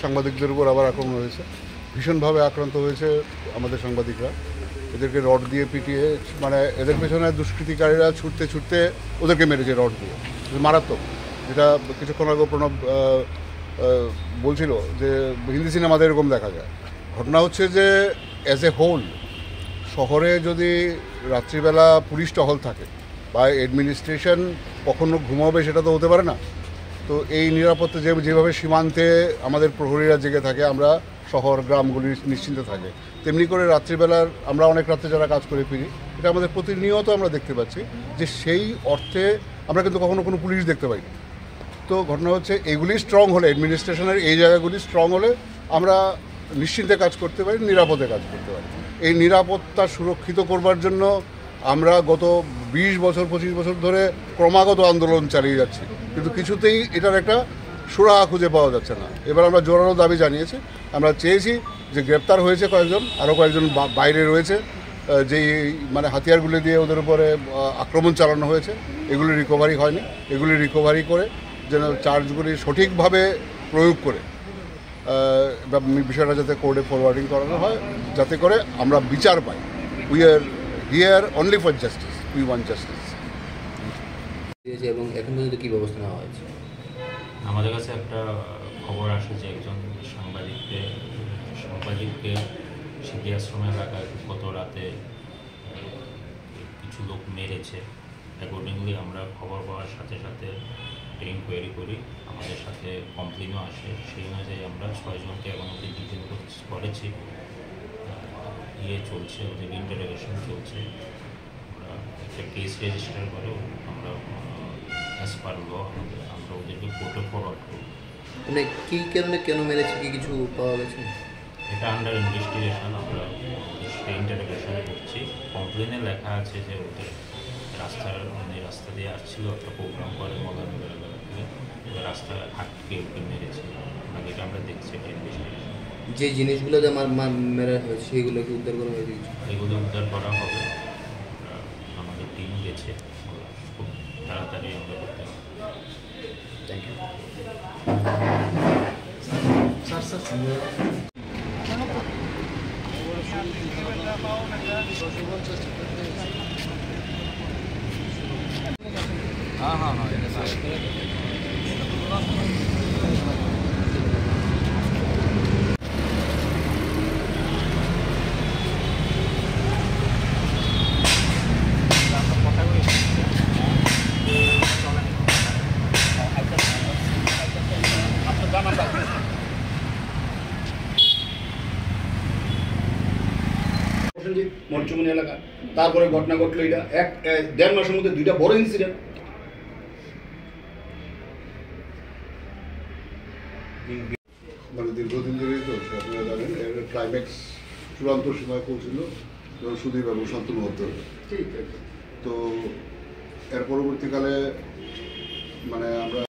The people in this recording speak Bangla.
সাংবাদিকদের উপর আবার আক্রমণ হয়েছে, ভীষণভাবে আক্রান্ত হয়েছে আমাদের সাংবাদিকরা। এদেরকে রড দিয়ে পিটিয়ে, মানে এদের পেছনে দুষ্কৃতিকারীরা ছুটতে ছুটতে ওদেরকে মেরেছে রড দিয়ে, মারাত্মক। যেটা কিছুক্ষণ আগে প্রণব বলছিল যে হিন্দি সিনেমাতে এরকম দেখা যায়। ঘটনা হচ্ছে যে অ্যাজ এ হোল শহরে যদি রাত্রিবেলা পুলিশ টহল থাকে বা অ্যাডমিনিস্ট্রেশন কখনো ঘুমাবে সেটা তো হতে পারে না। তো এই নিরাপত্তা যেভাবে সীমান্তে আমাদের প্রহরীরা জেগে থাকে, আমরা শহর গ্রামগুলি নিশ্চিন্তে থাকে, তেমনি করে রাত্রিবেলার আমরা অনেক রাত্রে যারা কাজ করে ফিরি, এটা আমাদের প্রতিনিয়ত আমরা দেখতে পাচ্ছি যে সেই অর্থে আমরা কিন্তু কখনো কোনো পুলিশ দেখতে পাই না। তো ঘটনা হচ্ছে এগুলি স্ট্রং হলে, অ্যাডমিনিস্ট্রেশনের এই জায়গাগুলি স্ট্রং হলে আমরা নিশ্চিন্তে কাজ করতে পারি, নিরাপদে কাজ করতে পারি। এই নিরাপত্তা সুরক্ষিত করবার জন্য আমরা গত 20 বছর 25 বছর ধরে ক্রমাগত আন্দোলন চালিয়ে যাচ্ছি, কিন্তু কিছুতেই এটার একটা সুরাহা খুঁজে পাওয়া যাচ্ছে না। এবার আমরা জোরালো দাবি জানিয়েছি, আমরা চেয়েছি যে গ্রেপ্তার হয়েছে কয়েকজন, আরও কয়েকজন বাইরে রয়েছে, যেই মানে হাতিয়ারগুলি দিয়ে ওদের উপরে আক্রমণ চালানো হয়েছে, এগুলি রিকভারি হয়নি। এগুলি রিকভারি করে যেন চার্জগুলি সঠিকভাবে প্রয়োগ করে বিষয়টা যাতে কোর্টে ফরওয়ার্ডিং করানো হয়, যাতে করে আমরা বিচার পাই। We are here only for justice, we want justice. এবং এখন পর্যন্ত কী ব্যবস্থা নেওয়া হয়েছে? আমাদের কাছে একটা খবর আসে যে একজন সাংবাদিককে সিদ্ধি আশ্রম এলাকায় গত রাতে কিছু লোক মেরেছে। অ্যাকর্ডিংলি আমরা খবর পাওয়ার সাথে সাথে ইনকোয়ারি করি, আমাদের সাথে কমপ্লেনও আসে। সেই অনুযায়ী আমরা 6 জনকে এখন অব্দি ডিটেন করেছি, চলছে, ওদের ইন্টারোগেশন চলছে। আমরা একটা কেস রেজিস্টার করে আমরা অ্যাজ পার ল আমরা ওদেরকে কোর্টে ফরওয়ার্ড করি। মানে কী কারণে কেন মেরেছে, কি কিছু পাওয়া গেছে? এটা আন্ডার ইনভেস্টিগেশন, আমরা সেটা ইন্টারোগেশন করছি। কমপ্লেনে লেখা আছে যে ওদের রাস্তা দিয়ে আসছিল, একটা প্রোগ্রাম করে মগানগর এলাকা থেকে, রাস্তায় আটকে ওকে মেরেছে। এটা আমরা দেখছি, এটা ইনভেস্টিগেশন। যে জিনিসগুলো যে মেরা হয়েছে সেগুলোকে উদ্ধার করা হয়েছে? এগুলো উদ্ধার করা হবে, আমাদের টিম গেছে, খুব তাড়াতাড়ি আমরা করতে হবে। থ্যাংক ইউ हाँ हाँ हाँ মঞ্চমণি এলাকা। তারপরে ঘটনা ঘটলো, এটা 1-1.5 মাসের মধ্যে 2টা বড় ইনসিডেন্ট। মানে দীর্ঘদিন ধরেই তো আপনারা জানেন, এর ক্লাইম্যাক্স চূড়ান্ত সময় পৌঁছিল যখন সুদীপ এবং শান্তনু হত্যা হলো। তো এর পরবর্তীকালে মানে আমরা